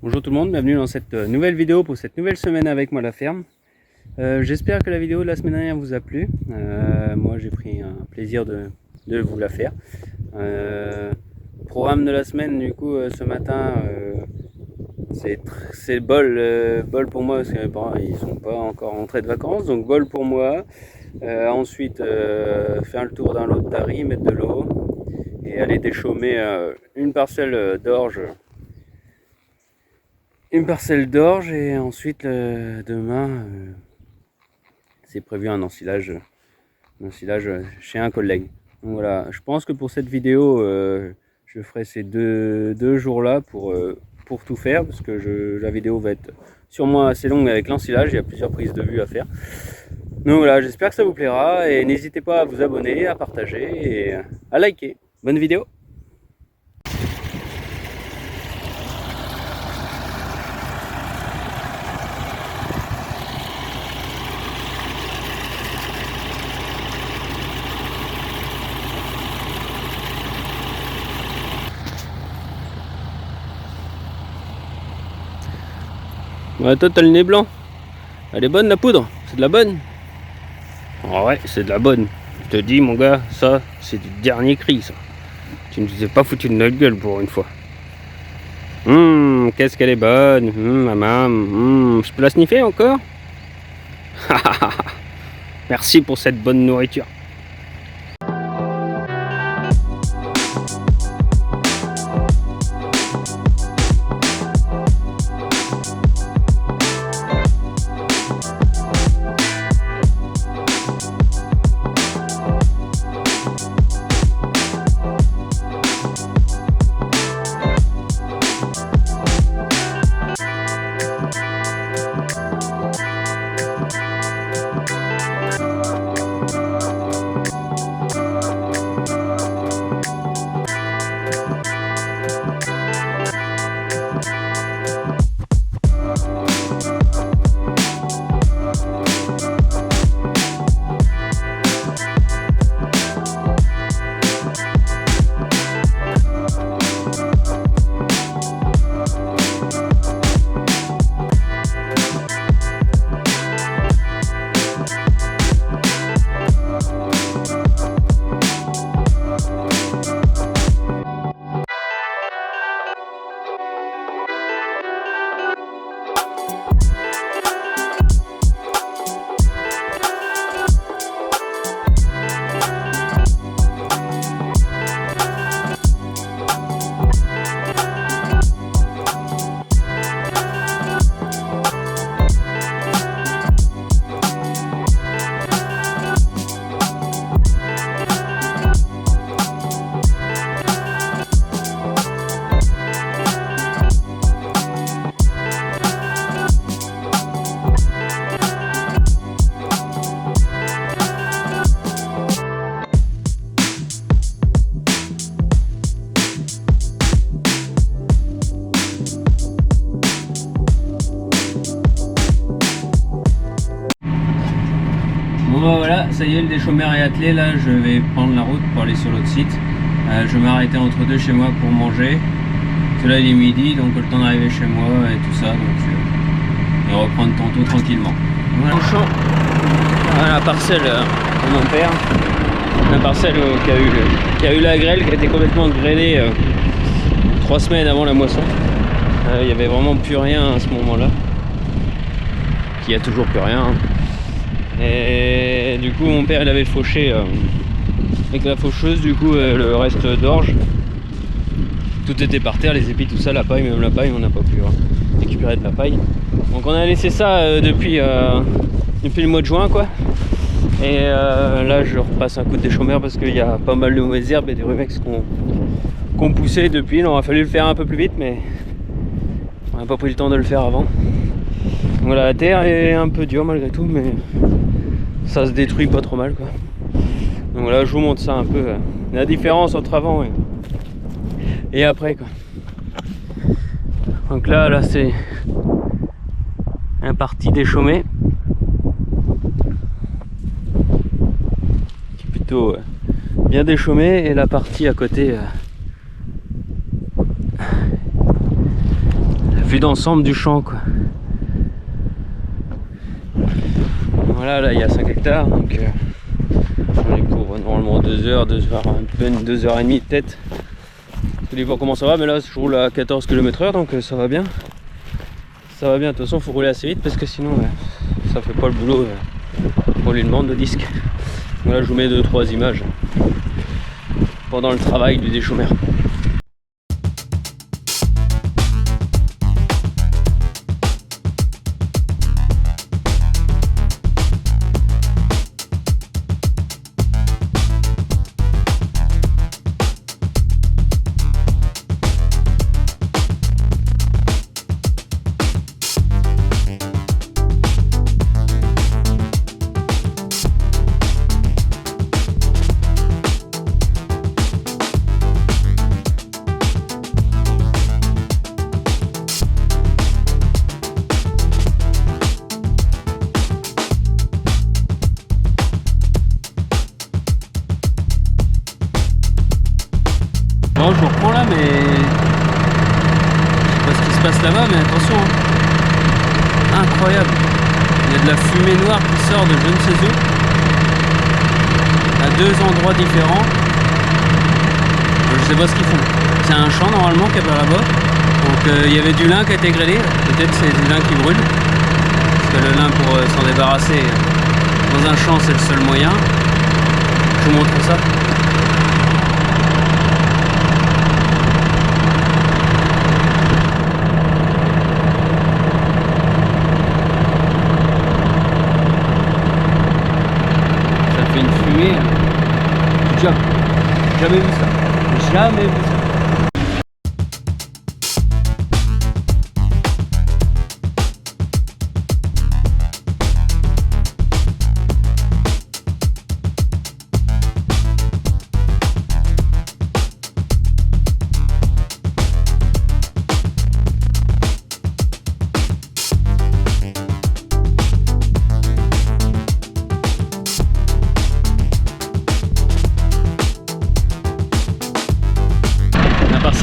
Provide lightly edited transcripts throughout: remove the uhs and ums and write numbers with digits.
Bonjour tout le monde, bienvenue dans cette nouvelle vidéo pour cette nouvelle semaine avec moi à la ferme. J'espère que la vidéo de la semaine dernière vous a plu. Moi j'ai pris un plaisir de vous la faire. Programme de la semaine du coup ce matin, c'est bol pour moi parce qu'ils ne sont pas encore rentrés de vacances, donc bol pour moi. Ensuite faire le tour d'un lot de tari, mettre de l'eau et aller déchaumer une parcelle d'orge. Et ensuite demain c'est prévu un ensilage chez un collègue. Donc voilà, je pense que pour cette vidéo je ferai ces deux jours là pour tout faire, parce que la vidéo va être sûrement assez longue avec l'ensilage, il y a plusieurs prises de vue à faire. Donc voilà, j'espère que ça vous plaira et n'hésitez pas à vous abonner, à partager et à liker. Bonne vidéo. Ouais, toi t'as le nez blanc. Elle est bonne la poudre? C'est de la bonne? Oh ouais, c'est de la bonne. Je te dis mon gars, ça c'est du dernier cri ça. Tu ne nous ai pas foutu de notre gueule pour une fois. Qu'est-ce qu'elle est bonne, maman. Je peux la sniffer encore? Merci pour cette bonne nourriture. Bon voilà, ça y est, le déchaumer est attelé. Là je vais prendre la route pour aller sur l'autre site. Je vais m'arrêter entre deux chez moi pour manger. Parce que là il est midi, donc le temps d'arriver chez moi et tout ça, donc et reprendre tantôt tranquillement. Voilà le champ, voilà la parcelle de mon père. La parcelle qui a eu la grêle, qui a été complètement grêlée 3 semaines avant la moisson. Il n'y avait vraiment plus rien à ce moment-là. Il n'y a toujours plus rien. Et du coup mon père il avait fauché avec la faucheuse du coup le reste d'orge. Tout était par terre, les épis, tout ça, la paille, même la paille on n'a pas pu récupérer de la paille. Donc on a laissé ça depuis le mois de juin quoi. Et là je repasse un coup de déchaumer parce qu'il y a pas mal de mauvaises herbes et des rumex qu'on poussait depuis. Il aurait fallu le faire un peu plus vite mais on n'a pas pris le temps de le faire avant. Voilà, la terre est un peu dure malgré tout, mais ça se détruit pas trop mal quoi. Donc voilà, je vous montre ça un peu, la différence entre avant et après quoi. Donc là c'est un parti déchaumé. Qui est plutôt bien déchaumé, et la partie à côté vue d'ensemble du champ quoi. Voilà, là il y a 5 hectares donc j'en ai pour normalement 2 heures, 2 heures et demie peut-être. Tout dépend comment ça va, mais là je roule à 14 km/h donc ça va bien. Ça va bien, de toute façon il faut rouler assez vite parce que sinon ça fait pas le boulot pour lui demande de disque. Voilà, je vous mets 2-3 images pendant le travail du déchaummeur. Bon, je vous reprends là, mais je sais pas ce qui se passe là-bas, mais attention, hein. Incroyable. Il y a de la fumée noire qui sort de je ne sais où, à 2 endroits différents. Je sais pas ce qu'ils font. C'est un champ normalement qui est par là-bas. Donc il y avait du lin qui a été grêlé. Peut-être c'est du lin qui brûle. Parce que le lin pour s'en débarrasser dans un champ c'est le seul moyen. Je vous montre ça. Jamais vu ça. Jamais vu ça.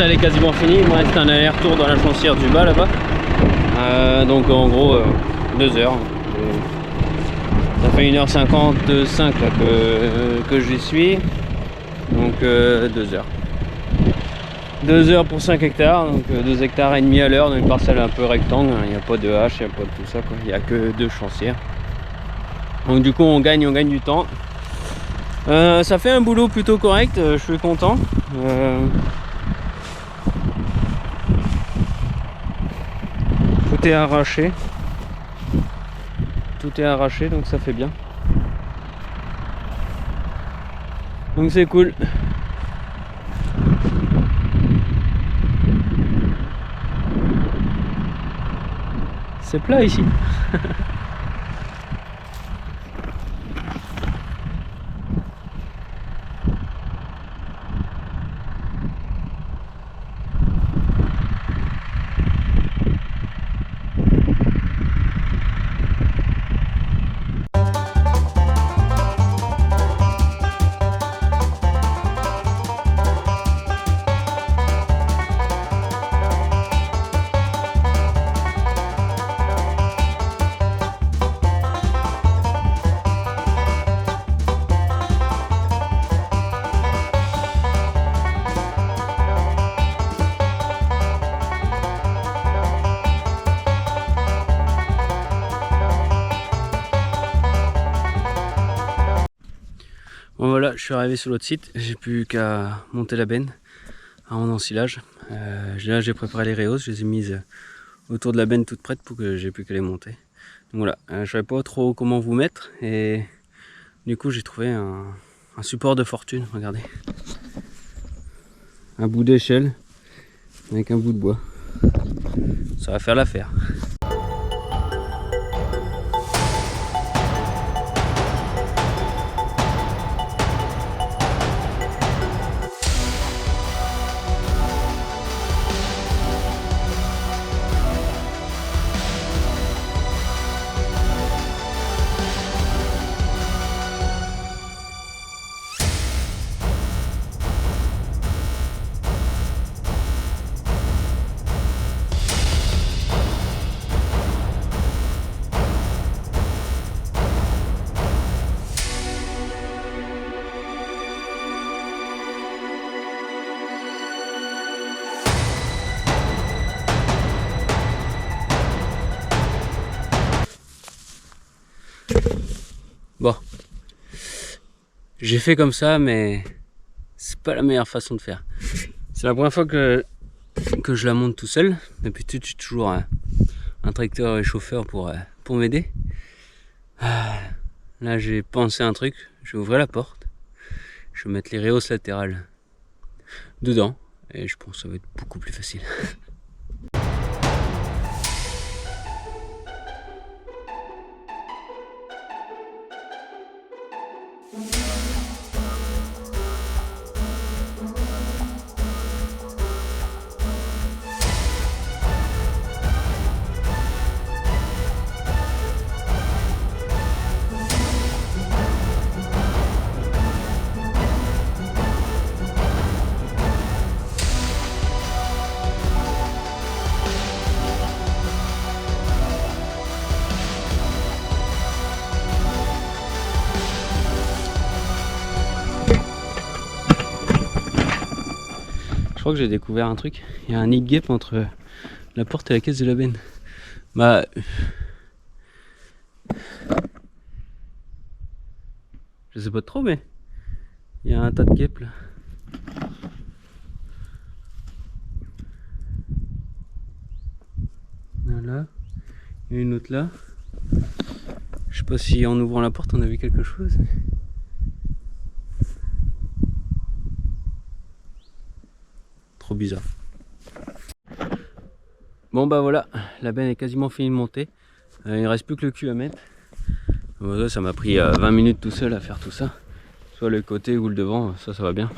Elle est quasiment finie, il me reste un aller-retour dans la foncière du bas là-bas. Donc en gros 2 heures. Ça fait 1h55 là, que j'y suis. Donc 2 heures. 2 heures pour 5 hectares, donc 2 hectares et demi à l'heure dans une parcelle un peu rectangle. Il n'y a pas de hache, il n'y a pas de tout ça quoi. Il n'y a que 2 chancières. Donc du coup on gagne du temps. Ça fait un boulot plutôt correct, je suis content. Tout est arraché. Tout est arraché, donc ça fait bien. Donc c'est cool. C'est plat ici. Bon voilà, je suis arrivé sur l'autre site, j'ai plus qu'à monter la benne en ensilage. Là j'ai préparé les réhausses, je les ai mises autour de la benne toute prête pour que j'ai plus qu'à les monter. Donc voilà, je savais pas trop comment vous mettre et du coup j'ai trouvé un support de fortune, regardez. Un bout d'échelle avec un bout de bois. Ça va faire l'affaire. J'ai fait comme ça, mais c'est pas la meilleure façon de faire. C'est la première fois que je la monte tout seul. D'habitude, j'ai toujours un tracteur et chauffeur pour m'aider. Là, j'ai pensé un truc. Je vais ouvrir la porte. Je vais mettre les rehausses latérales dedans. Et je pense que ça va être beaucoup plus facile. Je crois que j'ai découvert un truc. Il y a un nid gap entre la porte et la caisse de la benne. Bah. Je sais pas trop, mais il y a un tas de guêpes là. Là. Il y a une autre là. Je sais pas si en ouvrant la porte on a vu quelque chose. Trop bizarre. Bon bah voilà, la benne est quasiment finie de monter. Il ne reste plus que le cul à mettre. Ça m'a pris 20 minutes tout seul à faire tout ça. Soit le côté ou le devant, ça va bien.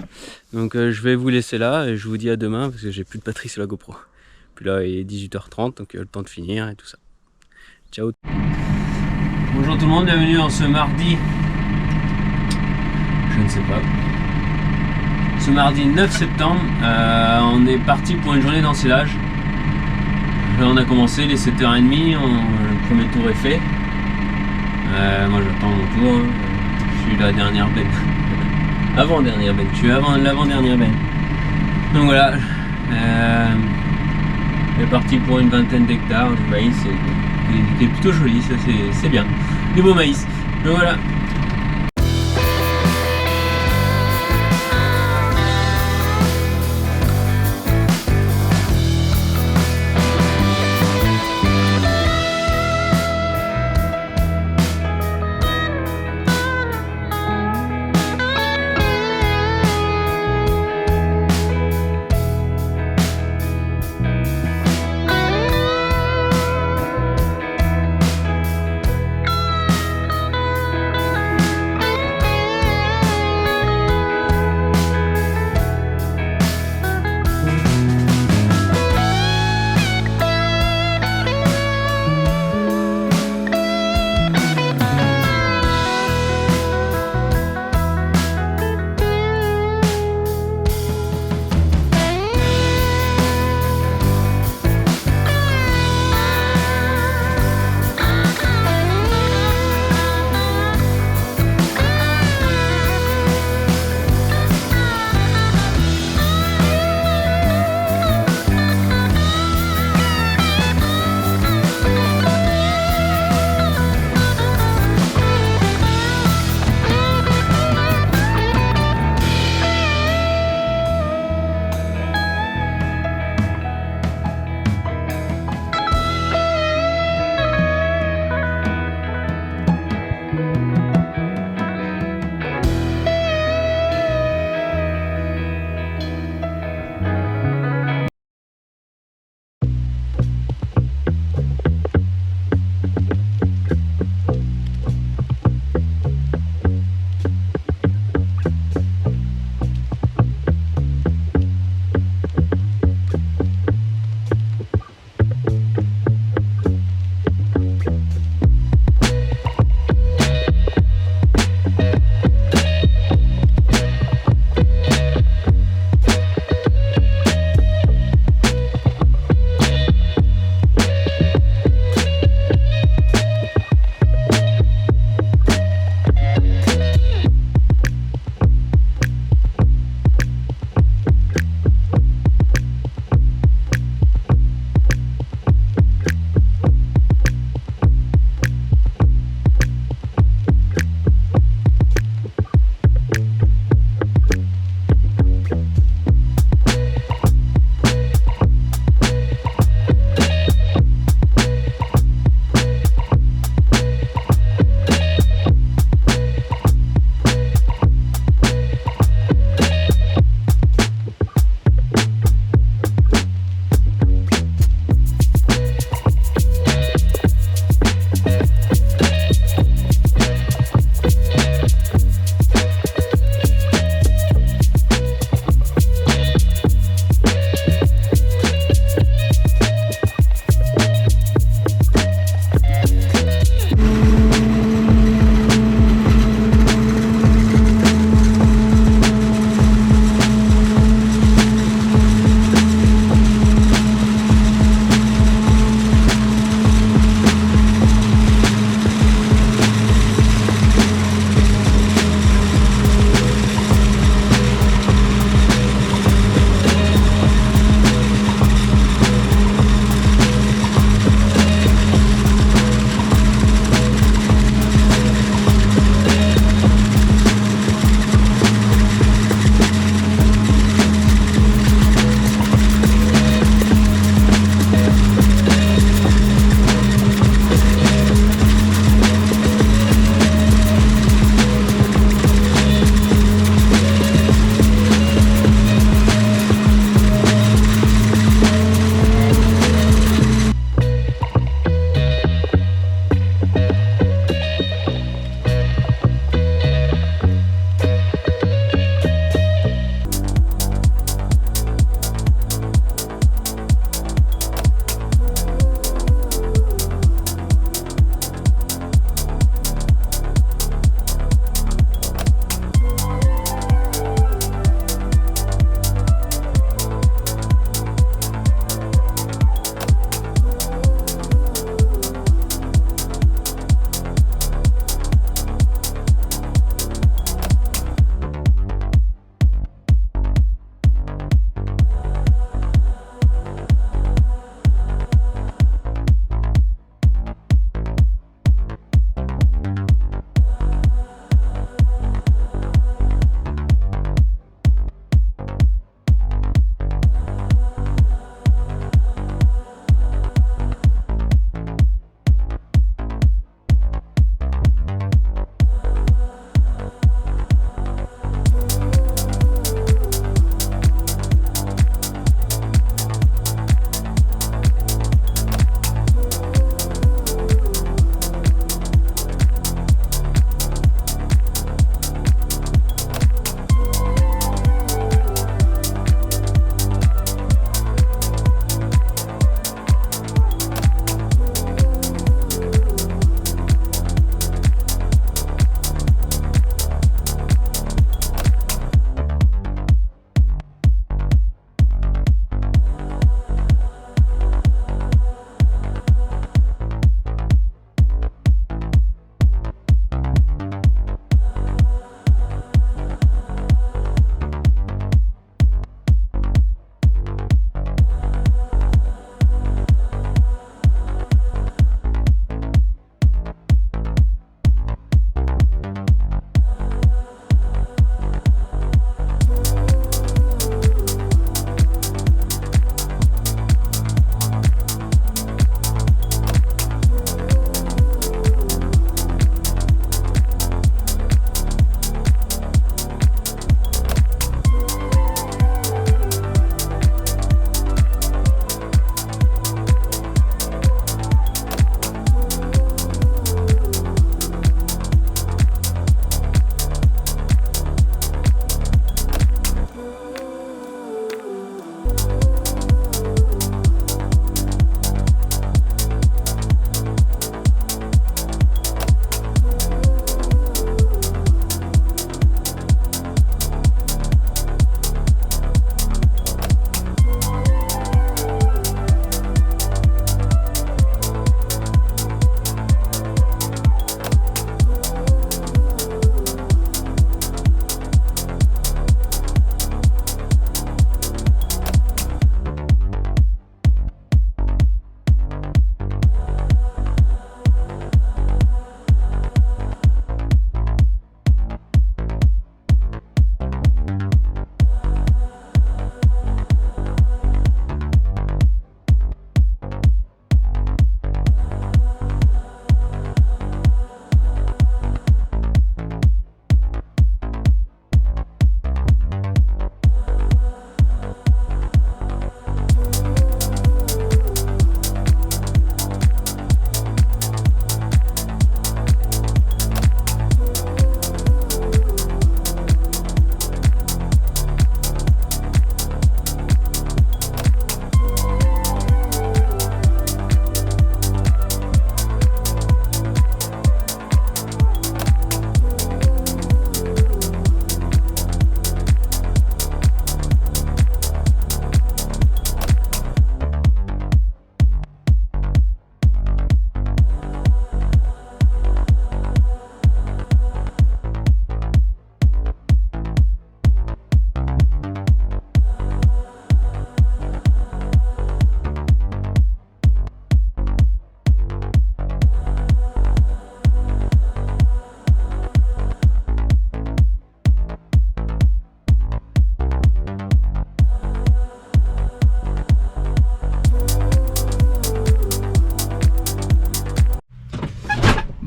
Donc je vais vous laisser là et je vous dis à demain parce que j'ai plus de batterie sur la GoPro. Puis là il est 18h30 donc le temps de finir et tout ça. Ciao. Bonjour tout le monde, bienvenue en ce mardi. Je ne sais pas. Ce mardi 9 septembre, on est parti pour une journée d'ensilage. Là on a commencé les 7h30, le premier tour est fait. Moi j'attends mon tour, hein. Je suis la dernière benne. Avant-dernière benne, je suis l'avant-dernière benne. Donc voilà, on est parti pour une vingtaine d'hectares de maïs qui est plutôt joli, ça c'est bien. Du beau maïs. Donc voilà.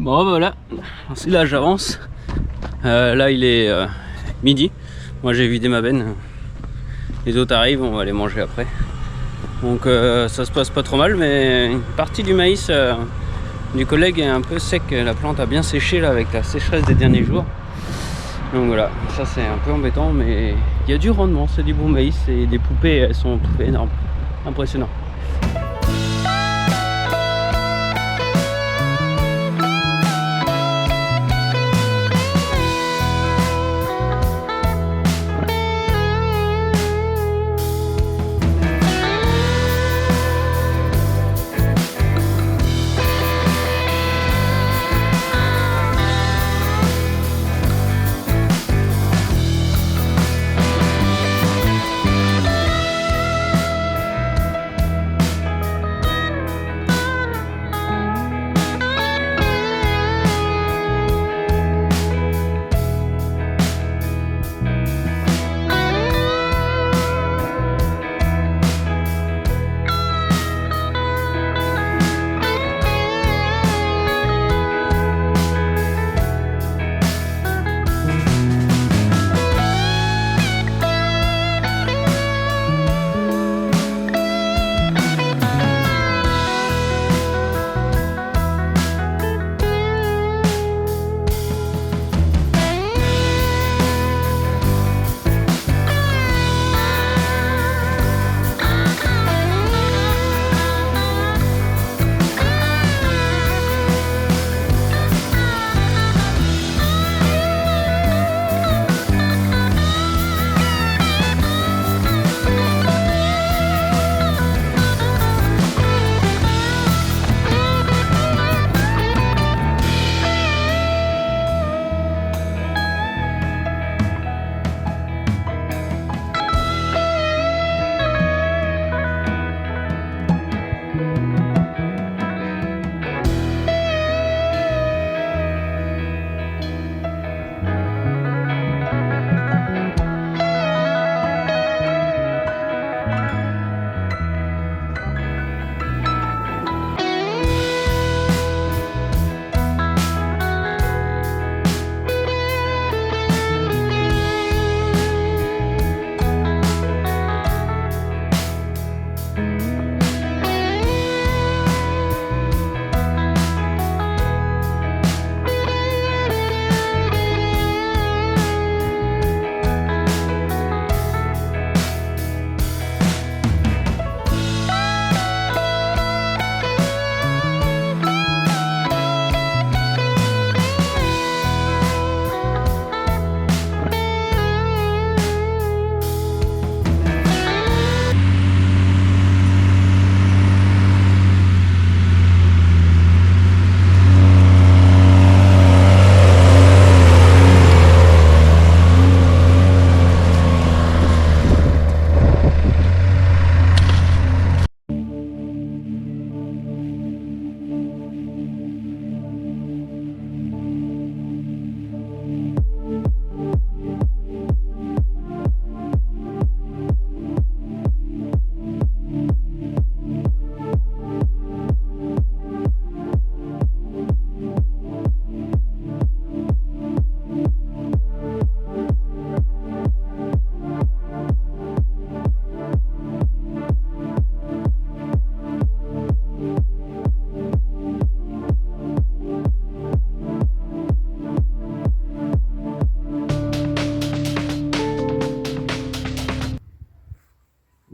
Bon bah voilà, là j'avance. Là il est midi. Moi j'ai vidé ma benne. Les autres arrivent, on va les manger après. Donc ça se passe pas trop mal, mais une partie du maïs du collègue est un peu sec. La plante a bien séché là avec la sécheresse des derniers jours. Donc voilà, ça c'est un peu embêtant, mais il y a du rendement, c'est du bon maïs et des poupées, elles sont énormes, impressionnant.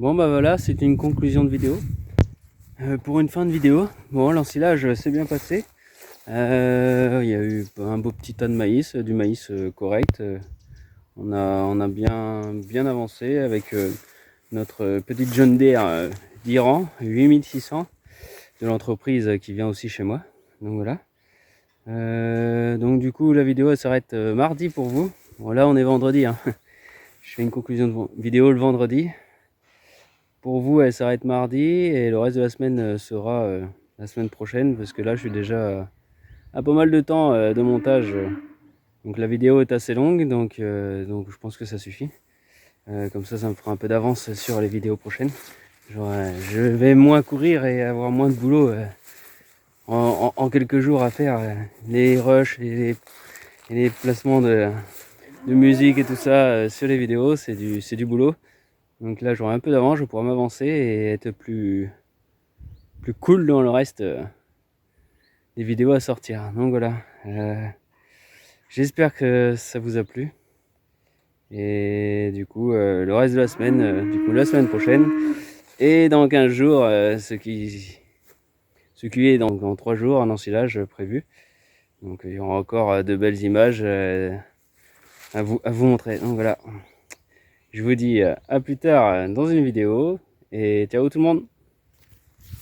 Bon bah voilà, c'était une conclusion de vidéo. Pour une fin de vidéo, bon, l'ensilage s'est bien passé. Il y a eu un beau petit tas de maïs, du maïs correct. On a bien avancé avec notre petite John Deere d'Iran, 8600, de l'entreprise qui vient aussi chez moi. Donc voilà. Donc du coup la vidéo elle s'arrête mardi pour vous. Bon là on est vendredi, hein. Je fais une conclusion de vidéo le vendredi. Pour vous elle s'arrête mardi et le reste de la semaine sera la semaine prochaine, parce que là je suis déjà à pas mal de temps de montage. Donc la vidéo est assez longue, donc je pense que ça suffit. Comme ça me fera un peu d'avance sur les vidéos prochaines. Genre, je vais moins courir et avoir moins de boulot en quelques jours à faire les rushs et les placements de musique et tout ça sur les vidéos, c'est du boulot. Donc là j'aurai un peu d'avance, je pourrai m'avancer et être plus cool dans le reste des vidéos à sortir. Donc voilà, j'espère que ça vous a plu. Et du coup le reste de la semaine, la semaine prochaine et dans 15 jours, ce qui est dans 3 jours en ensilage prévu. Donc il y aura encore de belles images à vous montrer. Donc voilà, je vous dis à plus tard dans une vidéo et ciao tout le monde.